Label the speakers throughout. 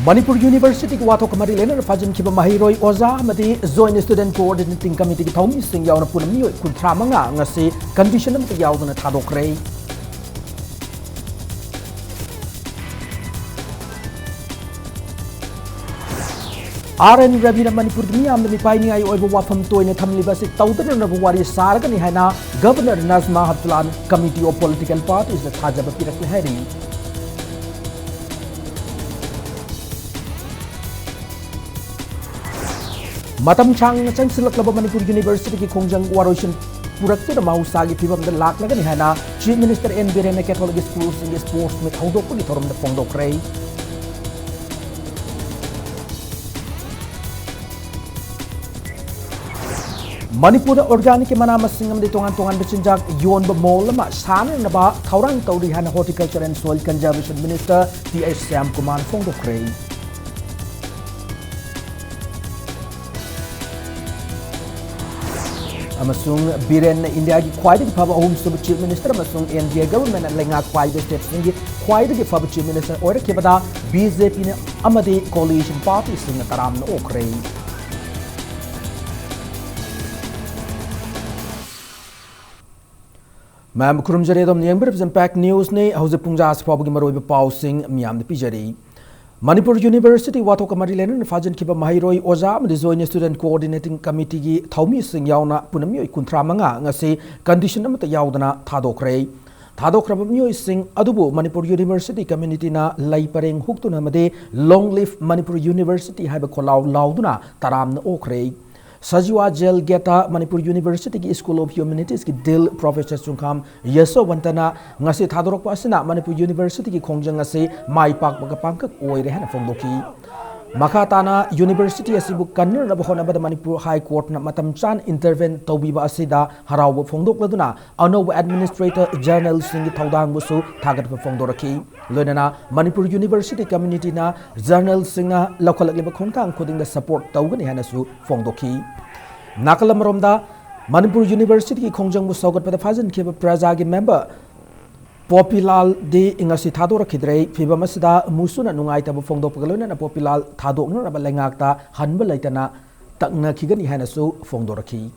Speaker 1: Manipur University Wato Kamari Lena Fajin Kiba Mahiroi Oza Madi Joint Student Coordinating Committee Tomi Sing Yauna Punami Kuntramanga Ngasi Condition of the Yauna Tadokre. RN Rabina Manipur Miam the Mipani I over Wafam to in a Tamilibasi Tautan of Wari Sargani Hana, Governor Nazma Hatlan, Committee of Political Parties, the Tajaba Pirakaheri. Matam Chang Chancellor Manipur University ki Kongjang Waroshin Purak to the Mausagi Pibam the Lak Lagani Hana, Chief Minister N. Birene Catholic Schools in the sports with Haudokuli from the Fondo Cray. Manipur Organic Manama Singam the Tongan Bichinjak Yon Bamolama, San and Naba, Taurang Tauri Hana Horticulture and Soil Conservation Minister T.H. Sam Kuman Fondo Cray. Amasung Biren India ki quite the Papa Home Sub Chief Minister Amasung India government and Lenga quite the steps in quite the Papa Chief Minister or Kibada BJP Amadi coalition party sing Taram Okray. Mam Kurumjaredom Yambers Impact News ne House Punjas Pabugimaro Pausing Miam the Pijari. Manipur University Wato Kamari Lena Fajin Kiba Mahiroi Oza the Joint Student Coordinating Committee ki Thomi Sing Yauna Punami Kuntramanga Ngasi Condition of the Yaudana Tadokre. Tadokrabamio Sing Adubu Manipur University Community na Lai Pareng Huktuna Made Long Live Manipur University Haba Kolau Lauduna Taram Okre. Sajiwa Jel Geta Manipur University ki School of Humanities ki Dil Professor Sungkam Yeso Wantana Ngasi Thadorok Pasina Manipur University ki Kongjang ngasi Mai Pak Bagapangkak Oire Hana Fondoki Makatana University Asibu Kanner Nabahona Bada Manipur High Court na Matam Chan intervene Tobiba Asida Haraw Fondok Laduna Ano Administrator Journal Singi Taudang Busu Tagat Fondoraki Lunana Manipur University Community na Journal Singa Local Liba Kontang Kuding the support Taugani Hanasu Fondoki Nakalamaromda Manipur University ki Kongjang Busogat Pada Fazan Kiba Prazagi member Popilal de Ingasi Tadora Kidre, Fibamasida, Musuna Nungaita Fongdo Pagaluna, Popilal Tadok Balangata, Hanbalaitana, Takna Kigani Hanasu, Fongdoraki.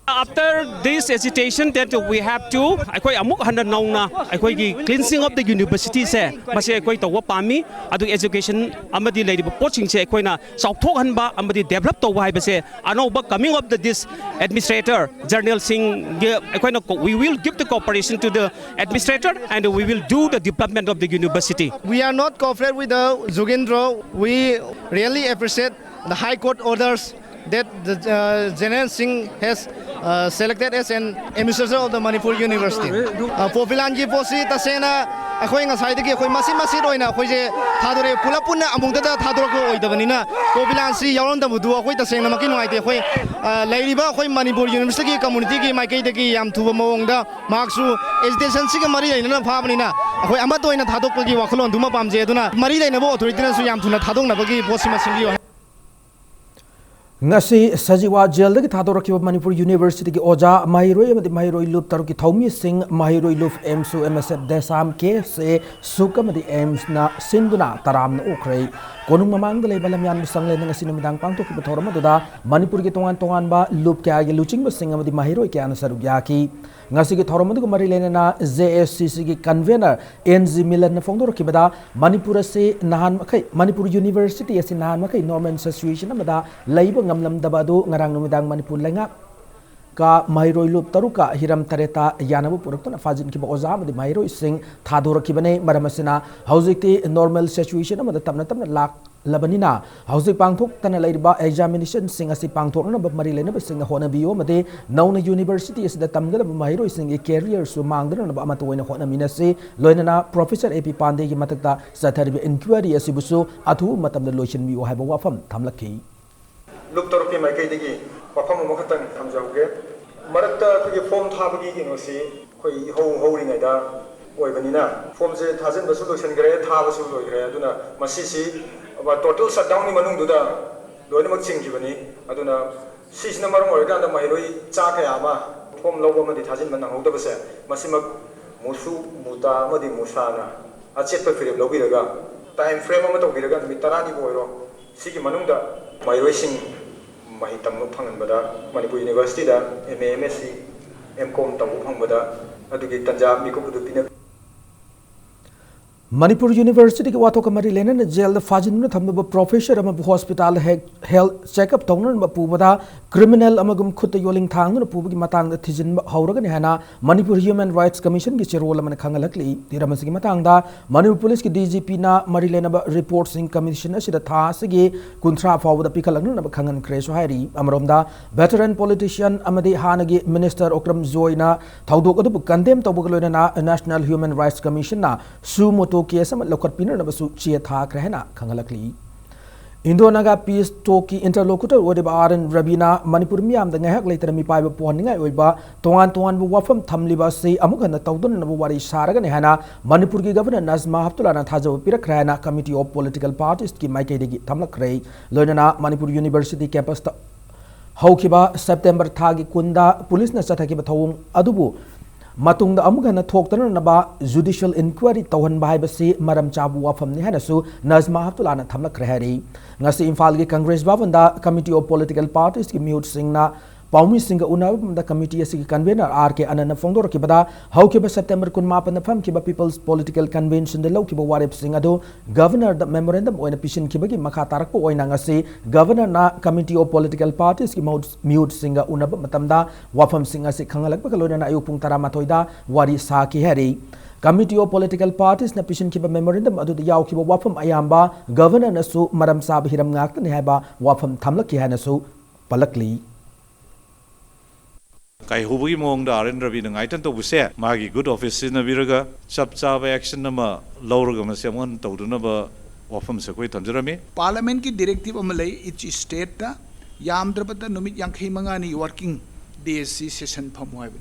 Speaker 2: After this hesitation that we have to, I amuk handa nauna, I cleansing of the university se, Masi I to wapami, adu education, amadi lady poaching se, Koina, South Hanba, amadi developed to Wibase, ano but coming up this administrator, Journal Singh, we will give the cooperation to the administrator and we will do the development of the university.
Speaker 3: We are not cooperating with the Zugendro. We really appreciate the High Court orders that the General Singh has selected as an administrator of the Manipur University. Popilanji Posi Tasena, Akoing aside, Masi Roina, Tadore, Pulapuna, Amungata, Tadroko, Davanina, Popilansi, Yaronda Mudu, Wait the same Makino, Ladiba, Manipur University community, Makataki, Yam Tuamonga, Maxu, Education Sika Maria in Pamina, Amato in a Tadoki, Wakalon, Duma Pamjeduna, Maria in a boat, returns to Yam Tuna Tadona, Posima.
Speaker 1: Ngasi Sajiwa Jel ki Thadoraki Manipur University ki Oja Mahiroi amadi Mahiroi Loop Taruki Thomi Singh Mahiroi Loop MSU MSF Desam ke se Sukamadi Ems na Sinduna Taram na Okray Konung mamang dalay balamyan musang ng sinumidang pangtok ibatorama doda Manipur ki tongan ba Loop kaya ki Luching ba Singh amadi Mahiroi kaya na sarugyaki Ngasi ki Thorama ko marilena na JSCC ki convener NZ Milan na fongdor ki bada Manipur se nahan makay Manipur University as nahan makay Norman Association na bada laybo ngamlam dabado ngarang numidang Manipur lenga ka Mahiroi Loop Taruka Hiram Tareta Yanabu Purakto na Fajin ki Bakoza di Mahiroi Singh Thador ki bane maramasina hauzikti normal situation na tam na lak labanina hauzik pangthok tana laiba examination sing asi pangthok na marilena ba sing hona bio mate nauna university is da tamgala Mahiroi Singh e career su mangdana na amatoina hona minase loinana professor AP Pandey ki matakta satharibi inquiry asibusu athu matamda lotion bio haiba wafam thamlaki
Speaker 4: Loop Taruki Maikadigi Papa Mokatan comes out get Marata to form Tabagi Ginosi, holding a da, Oivanina, forms a Tazan solution grade, Tavasu, Aduna, Masisi, about total shutdown in Manunduda, Donamak Givani, Aduna, Sis number Morgana, Mahiroi, Chakayama, form logo of the Tazin Manang, Masima Musu, Muta, Modi Musana, a check for Lobiraga. Time frame अमा तौबिरगा नुमित 10 नि बोइरो सिगी मनुंगदा माइरोइसिंग mahi tamma phanganbada Manipur University da MA MSc MCom tamu phangbada adugi tanja mikup du pina
Speaker 1: Manipur University ki wato kamari lenen jail da fajin na thamba professor ama hospital health checkup tongnan ba pubada criminal amagum khut yoling thang na pubi matang da thijin hauraga ni hana Manipur Human Rights Commission ki cherol man khangalakli tiramasi ki matang da Manipur Police ki DGP na mari lena ba report sing commission asida tha sigi kuntra fawda pikalagna na khangan kreso hairi amromda veteran politician amadi hanagi minister Okram Joy na thaudok adu condemn tawbugloina na National Human Rights Commission na sumo case लौकट पीनबू चे थाख्रे है खंगलकली इंडोनागा piece टोकी इंटरलोकुटर ओडिबा आरन रबीना मणिपुर मियाम दंगहक लेतर मिपाइब पोहनिंगाय ओइबा तोंगान तोंगान बु वफम थमलिबा से अमुक हन तौदन नबु वारी सारगने हना मणिपुर की गवर्नर नजमा हफ्तुलाना थाजब पिरखराना कमिटी ऑफ पॉलिटिकल पार्टीज की माइकेदेगी थमलखरे लोइना मणिपुर यूनिवर्सिटी कैंपस हौखिबा सेप्टेम्बर थागी कुंदा पुलिस न चथकिबा थौंग अदुबु matungda amugana thoktana naba judicial inquiry tawhan bai basi maram chabu wafamni hanasu nazma haptulana thamlak rehari ngasi imphal gi congress bhavanda committee of political parties ki mute singna Paumi Singa Unabam committee as convener RK Anana Fondor Kibada, how Kiba September Kunmap and the Fam Kiba People's Political Convention, the low Kiba Warip Singado, Governor the memorandum or a pishin Kibaki Makatarako or Nangasi, Governor na Committee of Political Parties, mute Singa Unabam Matamda, Wafam Singa Sikangalak Bakalona Ayupung Taramatoida, Wari Saki Harry. Committee of Political Parties na pishin Kiba memorandum adu the Yau Kiba Wafam Ayamba, Governor Nasu, Madam Sab Hiram Ngak and Haba, Wafam Tamlaki Hanasu, Palakli.
Speaker 5: Kai hubugi mong da arin rabi na ngaitan to buse magi good office na biraga chap chap action na ma lauraga ma semon tawdu na ba wafam se koi thamjarami
Speaker 6: parliament ki directive amalai each state ta yamdrapata numit yankhai mangani working days session pham hoibe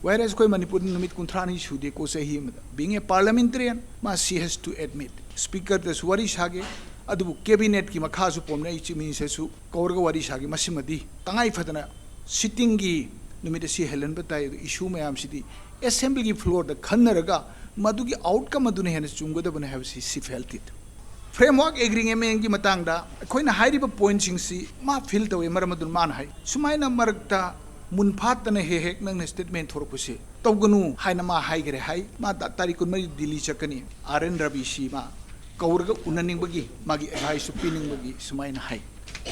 Speaker 6: whereas koi manipur numit kuntrani shude ko sahi being a parliamentarian ma she has to admit speaker the wari shage adu cabinet ki makha su pomna ichi mi se su kaurga wari shage masimadi tangai fadana sitting gi numit si helen batai issue mayam sidi assembly ki floor da khannaraga madu ki outcome adune hen chunggoda bane have si felt it framework agreement ki matang da koina hairiba point sing si ma feel tawe maramadun man hai sumaina marakta munphat na he nang statement thorpuse tawganu haina ma haigre hai ma tarikun mari delhi chakani rn rabi shi ma kaurga unaning bagi magi advice pining bagi sumaina hai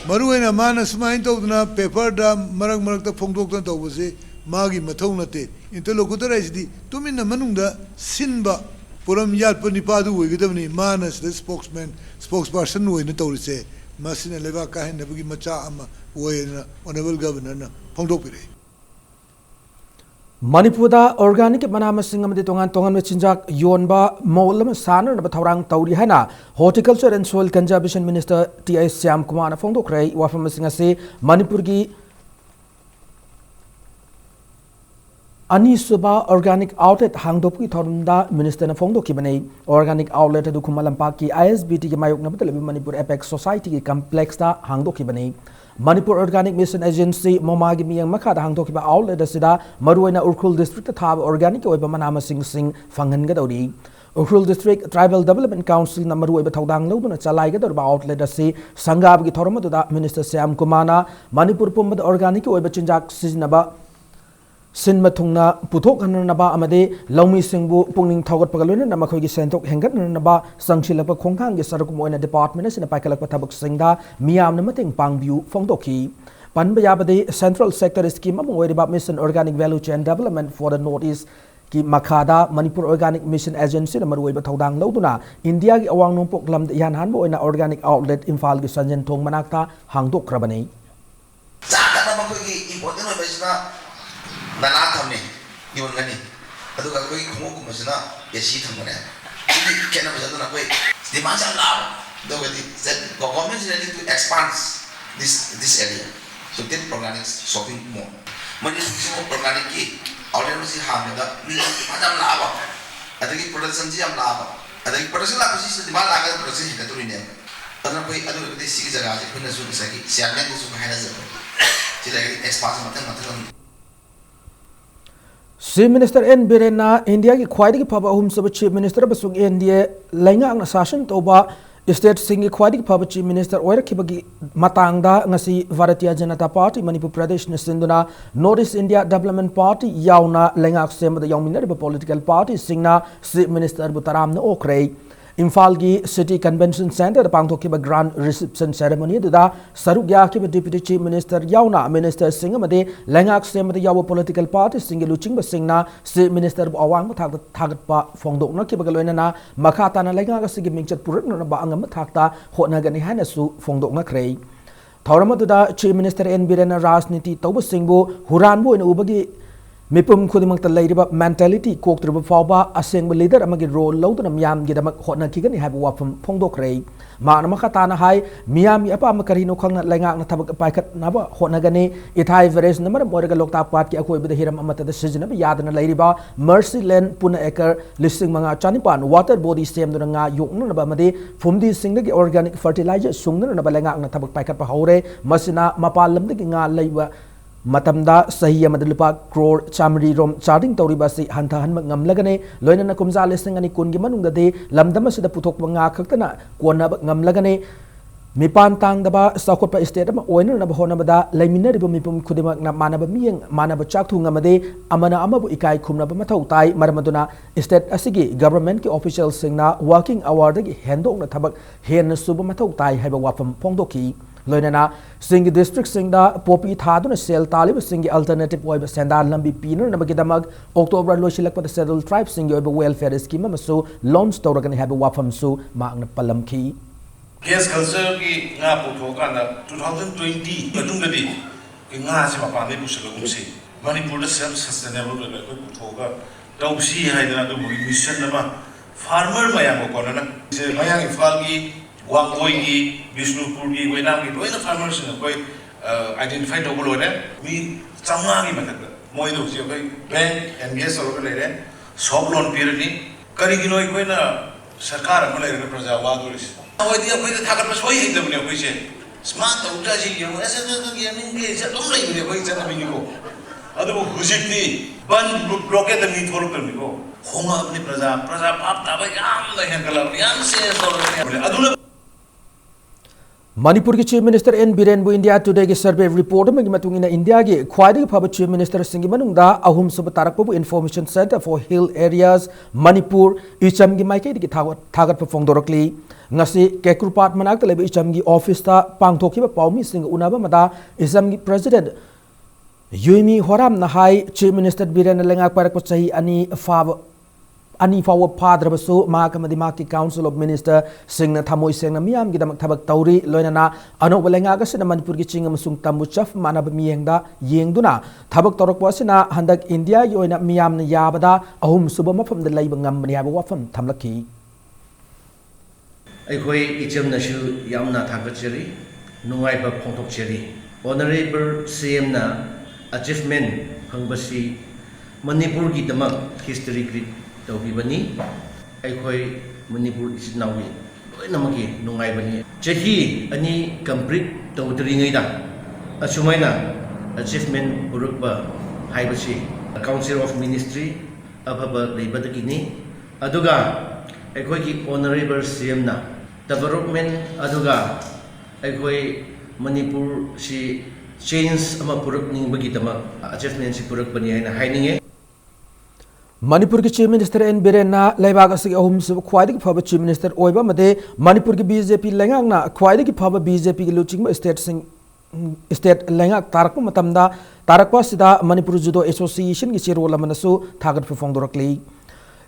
Speaker 7: Maruena mana sumain tawduna paper da marak ta phongdok tan tawbuse magi mathau nate interlocutor isdi tumina manungda sinba puram yat panipa du oigidabni mana the spokesperson oina tawrise masina leba ka hen nabagi macha ama oina honorable governor na phongdok pire
Speaker 1: Manipurda organic manama singamadi tongan me chinjak yonba maulam sanar na bathorang tauri hana horticulture and soil conservation minister TI Syam Kumar na phongdok rei wafam singase Manipur gi ani suba organic outlet hangdop ki thorunda minister na phongdok ki banei organic outlet adu kumalampa ki ISBT ki mayok na batalabi Manipur Apex Society ki complex da hangdok ki banei Manipur Organic Mission Agency Momagi Miyang Makada Hangtoki ba outlet asida Maruina Urkhul District Thab Organic Oiba Manama Sing Fangan Gadori Urkhul District Tribal Development Council na Maruiba Tawdang Loduna Chalai Gador ba outlet asi Sangab ki Thoroma da Minister Syam Kumana Manipur Pumba Organic Oiba Chinjak Siznaba Sin Matungna Putok Hanaba Amade Lomi Singbu Punging Tawat Pagaluna Namakogi Sentok Hengat Naba Sangshilapa Kongkang Sarakumoina Department in a Pakalak Patabuk Singda Miam Namating Pangbu Fongdoki Panbayabade Central Sector Scheme about Mission Organic Value Chain Development for the Northeast Ki Makada Manipur Organic Mission Agency na Maruiba Tawdang Loduna India ki awang nung poklam de yan hanbo na organic outlet Imphal ki Sanjan Tong Manakta Hangdok Rabani
Speaker 8: Saka na makogi important na ba Nana thamne yun gani adu ka koi khungo ku masna AC thamne idi kena bajadu na koi demand jam lao do gadi said government is ready to expand this area so that organic shopping more mani so organic ki already si hamda ni jam lao adu ki production ji jam lao adu ki production la kusi demand la ka production hi ka tu ne adu koi adu gadi si jaga je kunna su sagi siamen su ka hana jago ji lagi expand matan
Speaker 1: Chief Minister N Birena India ki khwaidagi phaba ahum sab Chief Minister basung NDA lainga session toba state singi khwaidagi phaba Chief Minister oirakibagi matangda ngasi Bharatiya Janata Party Manipur Pradesh na sinduna North India Development Party yauna lainga semada yauminariba political party singna Chief Minister butaram na okrai Imphal gi City Convention Center pangthokiba grand reception ceremony da sarugya ki Deputy Chief Minister yauna Minister Singh amade lengak semada yawa political party singi luching ba singna Chief Minister awang thagat pa phongdok na ki bagaloina na makhata na lengak sigi mingchat purak na ba angam thakta hotna gani hana su phongdok na khrei thawrama da Chief Minister N Birena rajniti tawba singbo huranbo ina ubagi Mipum khudimang talairiba mentality koktriba fawba asengba leader amagi role lawduna miyam gidamak hotna kigani haiba wafam phongdokrei maana makhatana hai miyam apa makarino khangna laingak na thabak paikhat naba hotna gani ithai veres namar moraga lokta pat ki akoi bida hiram amata da sijna ba yadna lairiba mercy land puna ekar listing manga chanipan water body stem duna nga yokna ba made fumdi singda gi organic fertilizer sungna na ba laingak na thabak paikhat pa haure masina mapalam da gi nga laiba Matamda sahiya madlupa crore chamri rom charting tauribasi hanta hanmak ngamlagane loina na kumza listing ani kun gi manungda de lamdama sida puthok nga khaktana kona ngamlagane mipan tang daba sakotpa state ma oiner na bahona bada laimina ribo mipum khudimak na manaba miyeng manaba chak thu ngamade amana amabu ikai khumna ba mathau tai marmaduna state asigi government ki official singna working hour dagi hendok na thabak hen suba mathau tai haiba wafam phongdoki loinana singi district singda popi thaduna sel talib singi alternative oiba sendal lambi piner nabagi damag october loishilak pa settled tribe singi oiba welfare scheme masu launch tawragani haba wafam su maangna palamki
Speaker 9: gas culture ki nga puthoka na 2020 matungdadi nga se mapane pusalagum se manipur self sustainable oiba ko puthoka tawsi haidana do mission nama farmer mayam ko na se mayang ifal ki Wangoi ki Bishnupur ki Wainam ki loina farmers na koi identify to bolo ne mi chamma ki matak moi do se koi bank and gas or le re sob loan period ni kari ki noi koi na sarkar ma le re praja wa do ris oi dia koi ta thakar pa soi hidam ne koi se smart to ta ji yo ese to ki amin ke se lom lai ne koi chana mi ko adu hujik ni ban blockade mi thor kar mi ko khonga apni praja pap ta ba yam la hen kala yam se so ne adu
Speaker 1: Manipur ki Chief Minister N Biren bu India Today ki survey report में कि मतुंगी ना India की ख्वाइदी की Chief Minister सिंगी मनुंगा ahum subatarak bu Information Center for Hill Areas Manipur icham की माइके की थागत पर फोंगदोरकली ngasi kekrupat manak tele icham की office ta pangthoki ba paumi sing unaba mada icham की president Yumi Horam na hai Chief Minister Biren lengak parak ko sahi ani fawa padra basu makamadi maki Council of Minister singna thamoi sengna miyam gidamak thabak tauri loinana ano balenga ga sina Manipur gi chingam sung tamu chaf manab miyengda yengduna thabak torok wasina handak India yoina miyam na yabada ahum suba mafam da laiba ngam ni haba wafam thamlaki
Speaker 10: akhoi icham na shu yamna thagacheri nungai ba phongthok cheri honorable CM na achievement hangbasi Manipur gi damak history grid tawbibani aikhoi Manipur isnawi loinamaki nungai bani chahi ani complete tawdri ngai da asumaina achievement burukba haibasi Council of Ministry ababa leibadagi ni aduga aikhoi ki honorable CM na development aduga aikhoi Manipur si change ama purak ningbagi dama achievement si purak bani haina haininge
Speaker 1: Manipur ki Chief Minister N Birena laibag asigi ahum sub khwaidi ki phaba Chief Minister oiba made Manipur ki BJP lengang na khwaidi ki phaba BJP ki luching state lengak tarak matamda tarakwa sida Manipur Judo Association ki chiro lamanasu thagat phongdorakli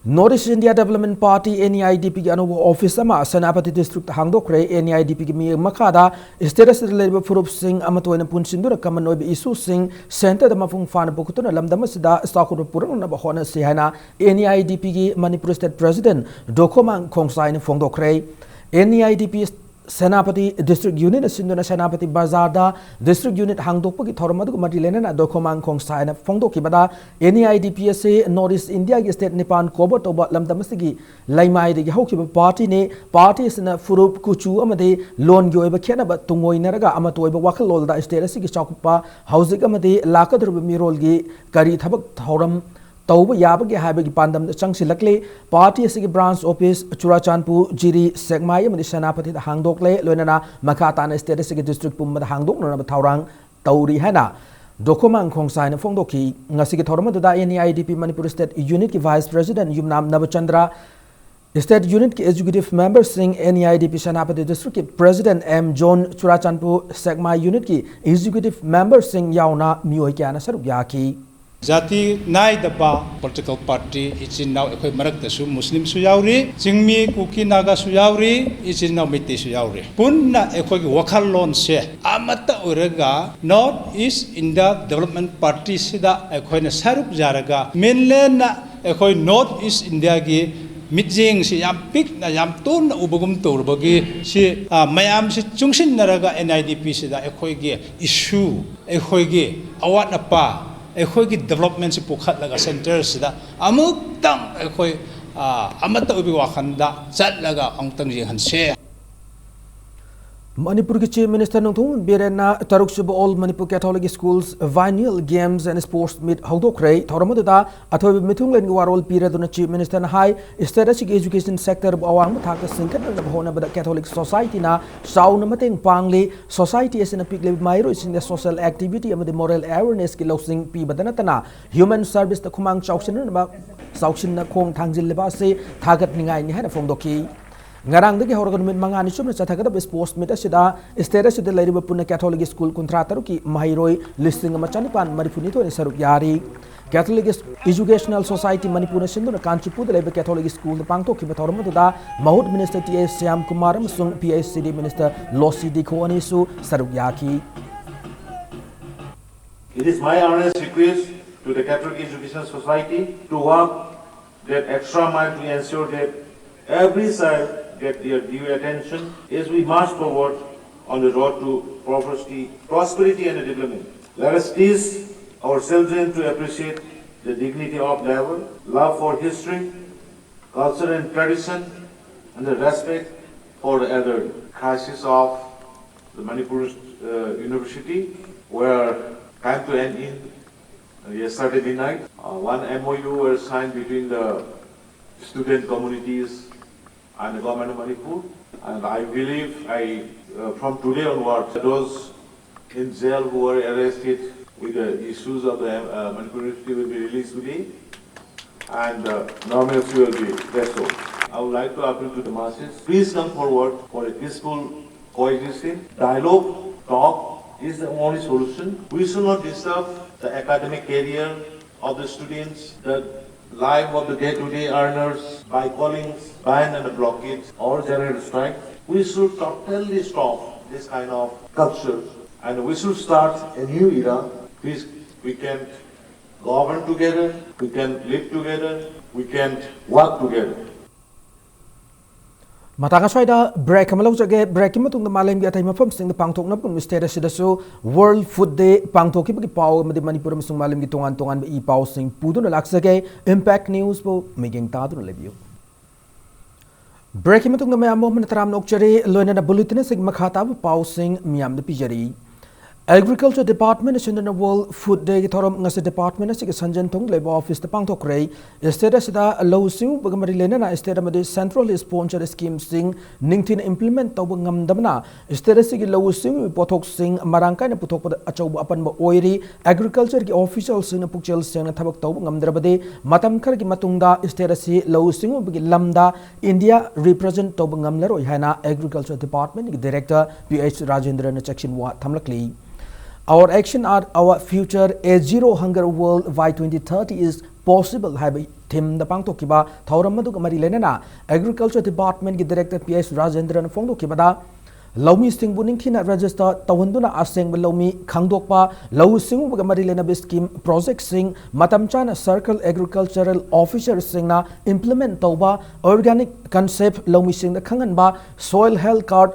Speaker 1: North India Development Party NEIDP ki anu office ama Senapati district hangdokre NEIDP ki mi makada status leba furup sing amatoina punsindura kaman oibe isu sing center da mafung fan bokutuna lamdama sida stakuru purang na bahona sihana NEIDP ki Manipur State President Dokomang Khongsain phongdokre NEIDP Senapati District Unit Sinduna Senapati Bazarda District Unit hangdokpa ki thormadu marilena na Dokomang Khongsain phongdoki bada NEIDP se North India ki state Nipan kobo toba lamdamasigi laimai de hauki party ne party sina furup kuchu amade lon yoiba khena ba tungoi naraga amatoiba wakhal da state asigi chakpa housing amade lakadru mirol gi kari thabak thoram tauba yabagi haibagi pandam changsilakle party asigi branch office Churachandpur Jiri Segmai amadi Senapati da hangdokle loinana makatana state asigi district pumma da hangdokna na thaurang tauri haina dokumang khongsai na phongdoki ngasigi thorma da NEIDP Manipur state unit ki vice president Yumnam Navachandra State Unit के Executive Member Singh NEIDP Senapati district के President M John Churachandpur सेगमा unit की Executive Member Singh यावना मियोई क्या नसर याकी
Speaker 11: जाति नाय दबा political party इचिन नाव एकोई मरक दसु मुस्लिम सुयावरी चिंगमी कुकी नागा सुयावरी इचिन नाव मिट्टी सुयावरी पुन्ना एकोई की वकाल लोन से आमता उरगा North East India Development Party सिदा एकोई न सरुप जारगा mainland ना एकोई North East India की मिजिंग से याम पिक ना याम तोन उबगुम तोरबगी से मयाम से चुंगसिन नरगा NIDP से दा एकोई के इशू एकोई के अवाट अपा एकोई की डेवलपमेंट से पुखत लगा सेंटर से दा अमुक तंग एकोई अमत उबी वाखंदा चट लगा अंतंग जिंग हंसे
Speaker 1: Manipur के Chief Minister Nungthung Birena Tarukshub All Manipur Catholic Schools Biennial Games and Sports Meet Hogdokre Thoromada Athobi Mithung Len Warol Piraduna Chief Minister High Strategic Education Sector Awang Thaka Sinkat and Hona Bada Catholic Society na Sauna Mateng Pangli Society as in a pig Mairo is in the social activity and the moral awareness kilosing P Badanatana Human Service the Kumang Chaukshin about Saukshin Kong Tangzil Lebase Tagat Ningai Nihana from Doki ngarang dagi horgan min mangani chumna chathagada sports meet asida state asida lairiba punna Catholic school kontrataru ki mahiroi listing amachanipan marifuni to saruk yari Catholic Educational Society Manipur sinduna Kanchipu de leba Catholic school pangto ki bathorma da Mahut Minister T.S. Syam Kumar sung PICD Minister Losi Dikhoni su saruk yaki
Speaker 12: It is my earnest request to the Catholic Educational Society to work that extra mile to ensure that every side get their due attention as we march forward on the road to prosperity and development. Let us teach our children to appreciate the dignity of labor, love for history, culture and tradition, and the respect for the elderly. Crisis of the Manipur University, where came to end in yesterday night. One MOU was signed between the student communities and the government of Manipur, and I believe from today onwards, those in jail who were arrested with the issues of the Manipur University will be released today, and normalcy will be restored. I would like to appeal to the masses, please come forward for a peaceful coexistence. Dialogue, talk is the only solution. We should not disturb the academic career of the students, the life of the day-to-day earners by calling ban and blockade or general strike. We should totally stop this kind of culture and we should start a new era. We can govern together, we can live together, we can work together.
Speaker 1: Mataka Swida break Malovage break Matung the Malam Yatai Mafam Sing the Pangtok Napun Mistera Sidasu World Food Day Pangtoki Pau Madi Manipur Malam Gitongan Tongan E Pau Sing Pudun Laxage Impact News po making Tadun Leview. Break Matung the Mayam Tram Nokchari Luna Bulletin Sig Makata Pau Sing Miam the Pijari Agriculture Department is in the World Food Day Thorum Ngas Department is Sanjan Tung Labor Office the Pangtok Ray Estate Sida Low Sing Bugamarilena Estate Madi Central Sponsor Scheme Sing Ningtin Implement Tobungam Damna Estate Sig Low Sing Potok Sing Maranka and Putok Achob upon Oiri Agriculture Officials in a Puchel Sing Tabak Tobungam Drabade Matam Kargi Matunda Estate Si Low Sing Lambda India represent Tobungam Lero Hana Agriculture Department Director PH Rajendra Section Wat Tamlakli. Our action at our future a zero hunger world by 2030 is possible. Have Tim the Pangtokiba, Tauramadu Marilenana, Agriculture Department Director PS Rajendra and Fondo Kibada, Lomi Sting Buninkin register Tawanduna Asing Lomi Kangdokpa, Low Sing Marilena Biskim Project Sing, Matamchana Circle Agricultural Officer Singna, Implement Toba, Organic Concept Lomi Sing the Kanganba, Soil Health Card,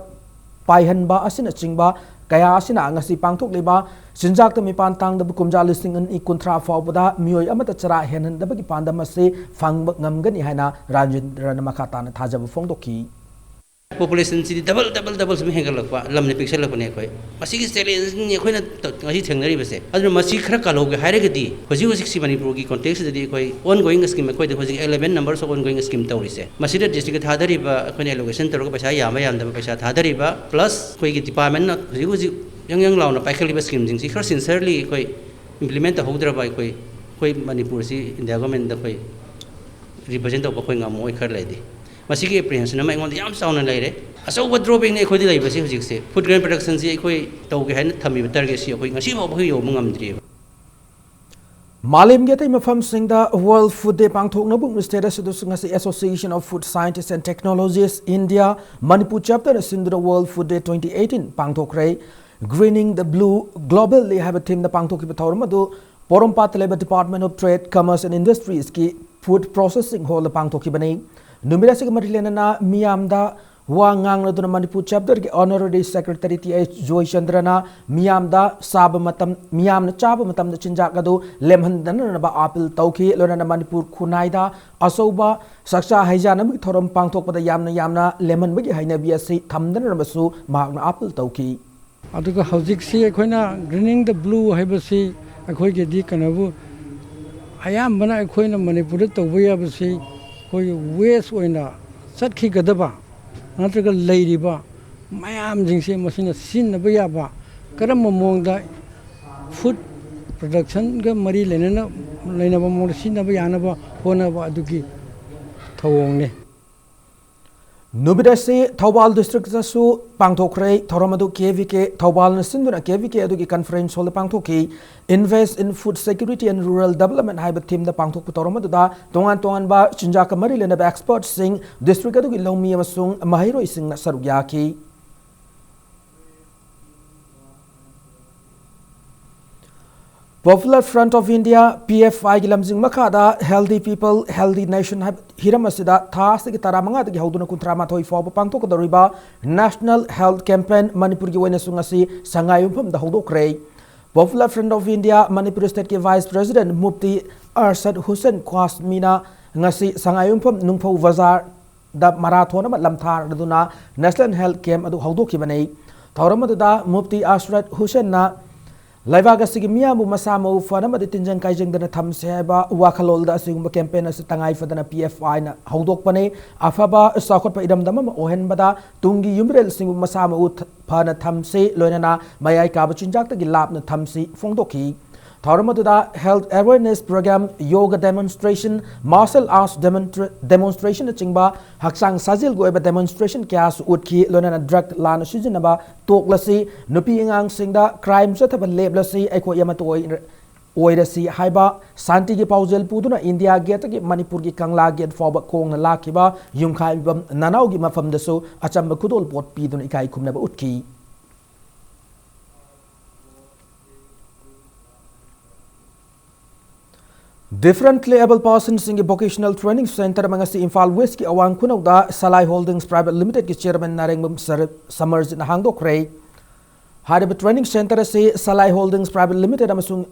Speaker 1: Paihanba Asina Chingba, Kaya asina ngasi pangtok leba sinjak ta mipan tang da bukumja listing an ikuntra fawbada mioi amata chara henan da bagi pandam ase fang ngamgani haina Rajendra Makata na thajab fongdoki
Speaker 13: population si double sum hengal lakwa lamne pixel lakone koi masi gi challenge ni khoina ngasi thengnari base adu masi khara kaloge haire gadi hoji hoji si Manipur gi context di koi ongoing scheme koi de hoji 11 numbers of ongoing scheme tawrise masi da district thadari ba khoina allocation tawga paisa yama yam da paisa thadari ba plus koi gi department na hoji yang launa paikali ba scheme jing si khara sincerely koi implement hodra ba koi Manipur si India government da koi represent ba koi ngamoi khar laidi masih ke apprehension nama ingon yam sauna laire asau withdrawing ne khodi lai basi hujik se food grain production si khoi tau ge han thami target si khoi ngasi ba bhi yo mangam dri
Speaker 1: Malim ge tai mafam singda World Food Day pangthok na buk status du ngasi Association of Food Scientists and Technologists India Manipur chapter sindra World Food Day 2018 pangthok rei greening the blue globally have a team the pangthok ki thawr ma du Porompat Labor Department of Trade Commerce and Industries ki food processing hall the pangthok ki banai Numira sig marilena miyamda wangang na duna Manipur chapter ki honorary secretary TH Joy Chandrana miyamda sabamatam miyamna chabamatam da chinjak adu lemhandana na ba apil tauki lona na Manipur khunaida asoba saksa haijana mi thorom pangthok pada yamna lemhan bagi haina biasi thamdana na basu magna apil tauki
Speaker 14: aduga hojik si ekhoina greening the blue haibasi ekhoi ge di kanabu ayam bana ekhoina Manipur tawya basi koi waste oina satki gadaba natraga leiriba mayam jingse masina sinna ya ba karam mongda food production ga mari lenana ba mong sinna ba yana ba hona ba adugi thawong ne
Speaker 1: Nubidasi Thawbal district su pangthokrai thoramadu KVK Thawbal na sinduna KVK adugi conference hol pangthoki invest in food security and rural development haiba team da pangthok thoramadu da tongan ba chinja kamari lena ba experts sing district adugi lomi amasung mahiro ising na sarugyaki Popular Front of India PFI gi lamjing makada healthy people healthy nation hiramasida thas gi taramanga gi hauduna kuntra ma thoi fo pangtok doriba National Health Campaign Manipur gi wena sungasi sangayum pham da haudokre Popular Front of India Manipur State ki Vice President Mufti Arshad Hussain Kwasmina ngasi sangayum pham nungpho bazar da marathon ma lamthar duna National Health Camp adu haudoki banei thauramadu da Mufti Arshad Hussain na Laivagasi miyamu masama ufana ma ditinjang kaijang dana thamse ba wakalol da asingumba campaign as tangai fadana PFI na haudok pane afaba sakot pa idam dama ohen bada tungi yumrel singum masama u phana thamse loinana mayai ka bachinjak ta gilap na thamsi fongdoki Thauramatuda health awareness program yoga demonstration martial arts demonstration chingba haksang sajil goeba demonstration kyas utki lonana drug lana sijinaba toklasi nupi ingang singda crime sathaba leblasi aiko yamatoi oirasi haiba santi gi paujel puduna India gate gi Manipur gi kangla gate foba kong na lakiba yumkhai bam nanau gi mafam dasu achamba kudol pot piduna ikai khumna ba utki Differently able persons in the vocational training center mangasi Imphal West ki awang kunaw da Salai Holdings Private Limited ki chairman Narengmum Summers na hangdok rei hariba training center si Salai Holdings Private Limited amasung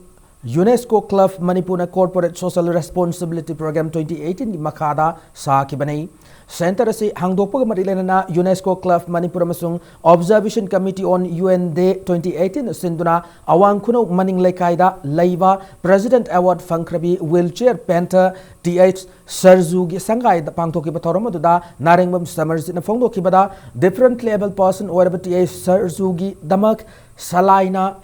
Speaker 1: UNESCO Club Manipur Corporate Social Responsibility Program 2018 ki makada sa ki banai center si hangdok pag marilena UNESCO Club Manipur amasung Observation Committee on UN Day 2018 sinduna awang kunaw maning lekaida laiba President Award Fangkrabi wheelchair painter TH Sarzugi sangai da pangtoki bathoram da Narengmum Summers na fongdoki bada differently able person or TH Sarzugi damak salaina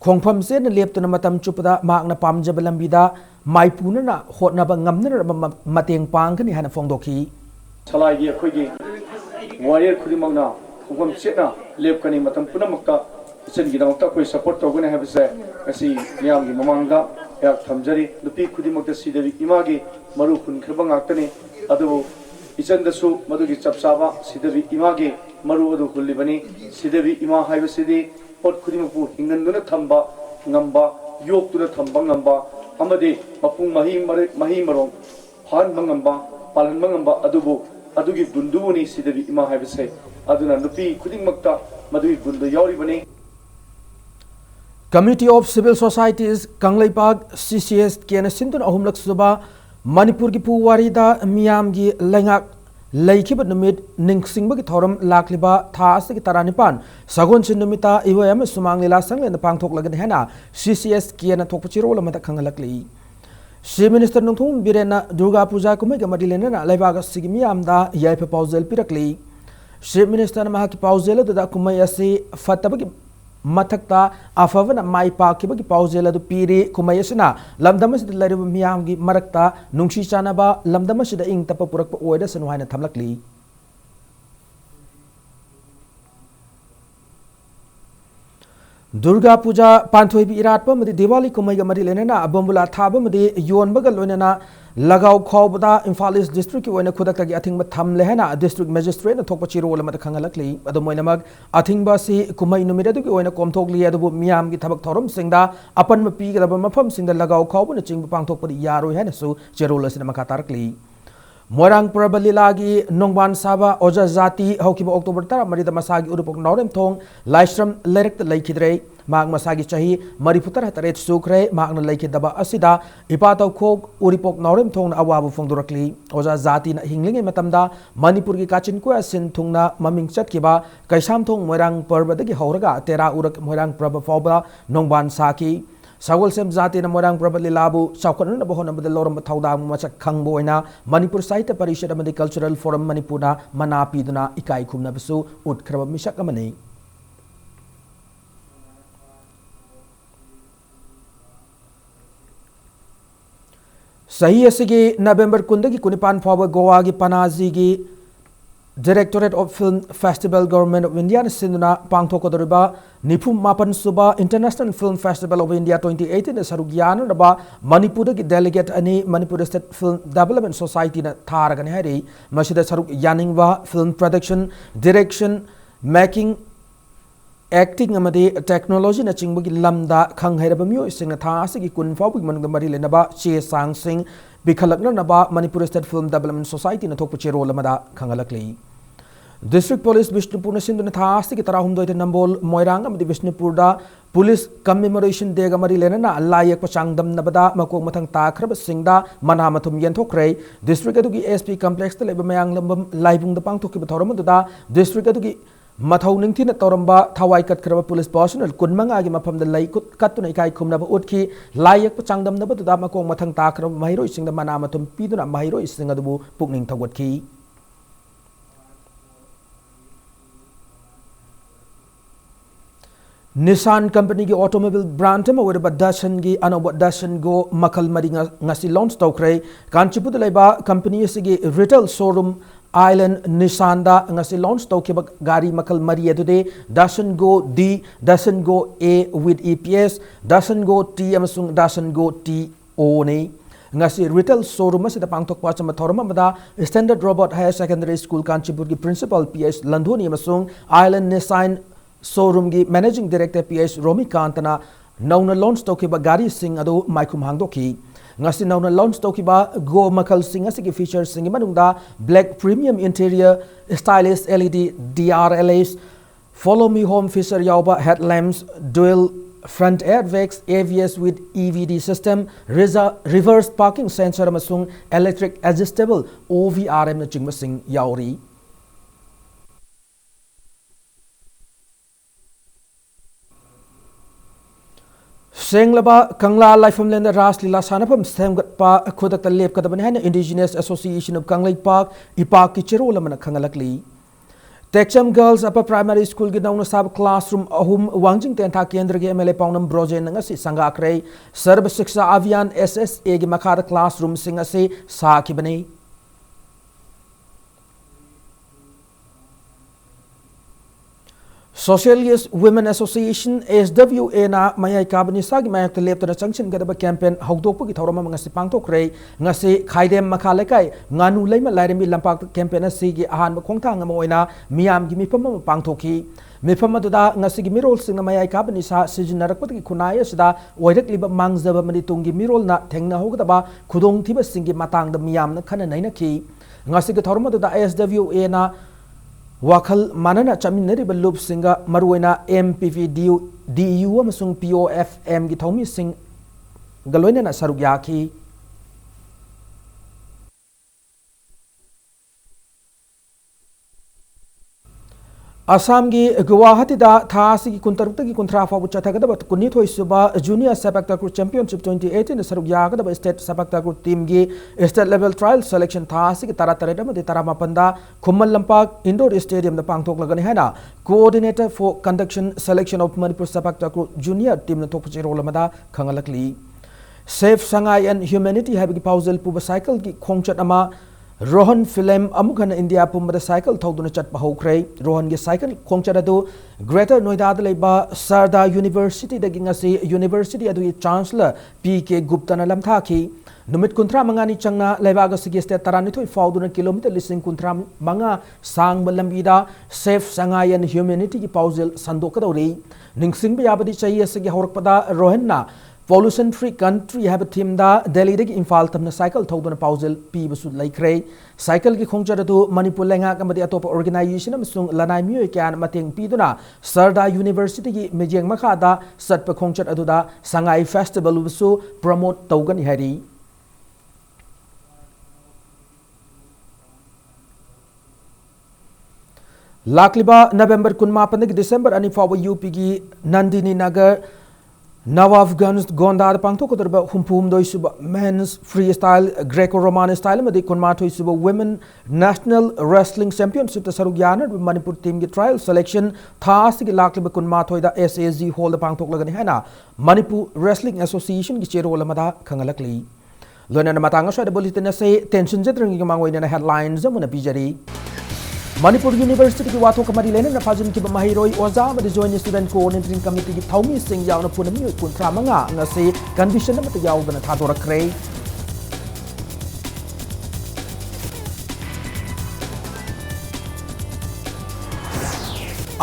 Speaker 1: Khongpham se na leptuna matam chupada makna pamjaba lambida maipuna na hotnaba ngamna mateng pangkani hana fongdoki
Speaker 15: salai gi khoi gi warrior khudimangna khongpham se na lepkani matam punamakta chen gi damakta koi support togune habse asi miyam gi mamanga yak thamjari nupi khudimakta sidevi imagi maru khun khirba ngaktani adu ichen dasu madu gi chapsaba sidevi imagi maru adu khulibani sidevi ima haibasidi pot khudimapu hingan thamba ngamba yok tuna thamba ngamba amade mapung mahi marong han mangamba palan mangamba adubu adugi bunduni sidabi ima haibase aduna nupi khudingmakta madui bundu yauri bani
Speaker 1: Committee of Civil Societies Kangleipag CCS kiana sintun ahumlak suba Manipur ki puwari da miyam gi lengak लेखिब नुमित निंगसिंग की थौरम लाखलिबा था असि की तरानिपान सगोन चिन नुमिता इवयम सुमांग लीला संगलेन पांगथोक लगन हेना CCS कियन थोकपचिरोल मत खंगलकली Shri minister नोंथों बिरेना Durga Puja कुमै के मरी लेना लेबाग सिगी मियामदा याइफ पाउजेल पिरकली श्री मिनिस्टर महा की पाउजेल दुदा कुमै असि फतबगी मथक्ता अफवन माई पाकिबगी पाउजेल अदु पीरी कुमै असना लमदम असिद लरिब मियामगी मरक्ता नुंगसी चानबा लमदम असिद इंग तप पुरक ओयदा सनु हाइना थमलकली दुर्गा पूजा पांथोइबी इराटप मदि दिवाली कुमैगा मरि लेना अबंबुला थाब मदि योनबगा लोइना लगाव खौबदा इम्फाल ईस्ट डिस्ट्रिक्ट की ओइना खुदक्तगी अथिंग थम लेना डिस्ट्रिक्ट मजिस्ट्रेट न थोकप चिरोल मत खंगलकली अदु मोइनमग अथिंग सि कुमै नुमिद दुगी ओइना कोमथोकली अदुबु मियाम की थबक थौरम सिंगदा अपन पीगदब मफम सिंगदा लगाव खौबन चिंग पांथोकपदि यारो हेनसु चिरोल असिना मखा तारकली मोरंग प्रब लीला की नोंबान साबा ओजा जाति हौकिब अक्टोबर 10 मसागी उरुपोक नौरेम थोंग लाइश्रम लेरक लेखिद्रे माग मसागी चाही मरिफुतर तरेत सुखरे मागन लेखिदबा असिदा इपातौ खोक उरिपोक नौरेम थोंग अवाबु फोंदुरकली ओजा जाति न हिंगलिंगे मतमदा मणिपुर की काचिन को सिन थुंगना ममिंग चटकिबा कैसाम थोंग मोरंग पर्वदगी हौरगा तेरा उरक मोरंग प्रब फौबा नोंबान साकी सगोल सेम जाति न मोरंग प्रब लीलाबु चाउखन बहोन बद लोरम थौदाम मचक खंगबोइना मणिपुर साहित्य परिषद अमदि कल्चरल फोरम मणिपुरना मना पीदुना इकाई खुमनबसु उतखरब मिसक अमने सही असिगी नवंबर 10 की कुनिपान फाव गोवा की पनाजी की directorate of film festival government of India सिंधुना पांगथोकदरिबा निफुम मापन सुबा international film festival of India 2018 सरुक यानरबा मणिपुर की डेलीगेट अनि Manipur state film development society न थारगने हरि मसिदा सरुक यानिंगवा film production direction making acting अमदे टेक्नोलॉजी न चिंगबगी लमदा खंग हैरब मियो सिंग था असगी कुन फाबु मनग मरि लेनबा चे सांग सिंग बिखलकनबा Manipur state film development society न थोकप चेरोल मदा खंगलकली डिस्ट्रिक्ट पुलिस विष्णुपुर सिंधु था असगी तराहुमदोय नंबोल मोइरांग अमदि विष्णुपुर दा पुलिस कमेमोरेशन डे गमरी लेना लायक चांगदम नबदा मको मथंग ताखरब सिंगदा मना मथुम यंथोक्रे डिस्ट्रिक्ट अदुगी एसपी कॉम्प्लेक्स त लेब मयांग Lambam लाइबुंग the पांगथोकिब थौरम दुदा district अदुगी मथौ निंथिन तौरंबा थवाई कटखरब police personal कुनमंगा की मफम द लई कत्तुन इकाई खुमनब उठकी लायक चांगदम नबदुदा मको मथंग ताखरब महिरोइ सिंग द मना मथुम पीदुना महिरोइ सिंग अदुबु पुकनिंग थगवतकी निसान कंपनी की ऑटोमोबाइल ब्रांड में ओरब दशन की अनोब दशन गो मखल मरी ngasi लॉन्च तौखरे कांचीपुर लेबा कंपनी की रिटेल शोरूम आइलैंड निसान दा ngasi लॉन्च तौखिब गाड़ी मखल मरी अदुदे Datsun go D Datsun go A with EPS Datsun go T अमसुंग दशन गो टी ओ ने ngasi रिटेल शोरूम से पांगथोकपा चम थौरम अमदा standard robot higher secondary school Kanchipur की प्रिंसिपल PS लंधोनी अमसुंग आइलैंड निसान शोरूम की मैनेजिंग डायरेक्टर PS रोमिकांतना नौना लॉन्च तौखिबा गाड़ी सिंग अदु माइकुम हांगदोखी ngasi नौना लॉन्च तौखिबा गो मखल सिंग असि की फीचर सिंग मनुंगदा black premium interior stylish LED DRLS follow me home feature यावबा headlamps dual front airbags ABS with EVD system reverse parking sensor अमसुंग electric adjustable OVRM न चिंगबा सिंग यावरी सेंगलबा कंगला लाइफमलैंड रासलीला सानफम सेमगतपा खुदक लेपकदबने है इंडिजिनियस एसोसिएशन ऑफ कंगलाई पार्क इपाक की चिरोल मन खंगलकली टेक्चम गर्ल्स अपर प्राइमरी स्कूल की noun साब classroom अहुम वांजिंग तेंथा केंद्र के MLA पाउनम ब्रोजेन नंगसी संगाखरे सर्व शिक्षा अभियान SSA की मखाद क्लासरूम सिंग असे साखिबने Socialist Women Association SWA na mayai kabani sagi mayak leptana changchin gadaba campaign hawdokpu gi thawrama ngasi pangtokre ngasi khaidem makha lekai nganu leima lairemi lampak campaign asi gi ahan khongthang ama oina miyam gi mifam pangtokhi mifam aduda ngasi gi mirol sing na mayai kabani sa sijinarakpati gi khunai asida oirakliba mangjaba mani tungi mirol na thengna hogdaba khudong thiba sing gi matang da miyam na khana naina ki ngasi gi thawrama aduda SWA na वाखल मानना चमिनरिबा loop सिंगा मरुइना MPV DU अमसुंग POFM की थौमी सिंग गलोइना सरुक याखी Assam gi Guwahati da thasi gi kuntarukta gi kuntra fa bucha thagada bat kunni thoi suba junior sepak takraw championship 2018 da saruk yaga da state sepak takraw team gi state level trial selection thasi gi tara tare da madi tara mapanda khummal lampak indoor stadium da pangthok lagani haina coordinator for conduction selection of Manipur sepak takraw junior team na thokchi role amada khangalakli safe sangai and humanity habigi pausel puba cycle gi khongchat ama Rohan film amukan India pumada cycle thauduna chatpa hokre Rohan ge cycle khongchara do Greater Noida da leba Sarda University da gingasi University adu chancellor PK Gupta na lamthaki numit kuntra mangani changna leba ga sige state tarani thoi fauduna kilometer lising kuntra manga sang balambida safe sangai and humanity ki pausel sandokadori ningsing ba yabadi chahiye sige horakpada Rohan na pollution free country have a team da Delhi de Imphal tamna cycle thoduna pausel pi basu laikre cycle ki khongchara du Manipur lenga kamadi atop organization amsung lanai mioi kyan mateng piduna Sarda University ki mejeng makha da satpa khongchat adu da sangai festival basu promote tawgani hari lakliba November 18 ki December ani fawa UP ki Nandini Nagar Nawafganj Gonda pangthok darba humpum doi suba men's freestyle Greco-Roman style madi kunma thoi suba women national wrestling championship ta saruk yana Manipur team ki trial selection thas ki lakliba kunma thoi da SAG hall da pangthok lagani haina Manipur Wrestling Association ki chero lamada khangalakli lona na matanga swa da bulletin na say tension jetrang ki mangoi na headlines zamuna bijari Manipur University ki wato kamari lena na fajin ki mahiroi oza ma join student coordinating committee ki thaumi sing yaw na punami kuntra manga nga se condition na yaw bana thadora kre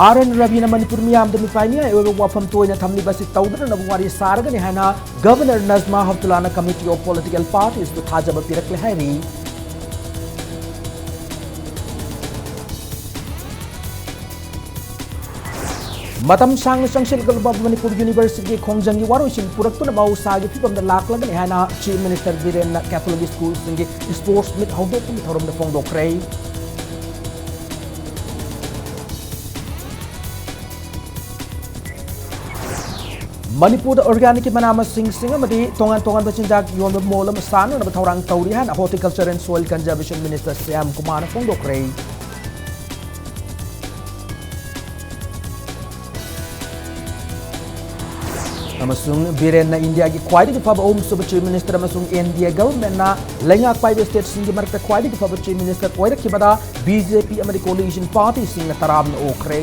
Speaker 1: Aran Rabi na Manipur miyam da mipainia ewe wafam toina thamli basi tawdana na bungwari sarga ni hana Governor Nazma Hafdulana Committee of Political Parties to thajaba pirakle hari Matam sang sangsil galba Manipur University khongjangi waroising puraktuna mausagi phibam da laklagani hana Chief Minister Biren Catholic School singi sports meet hawdok mi thorom da phongdok rei Manipur da organic manama sing amadi tongan bachinjak yon molam sanu na thorang tauri han Horticulture and Soil Conservation Minister Syam Kumar phongdok rei amasung biren na India ki khwaidi ki phaba Home Chief Minister amasung India government na lenga private state singi marakta khwaidi ki phaba Chief Minister oira ki bada BJP amadi coalition party sing na tarab na okre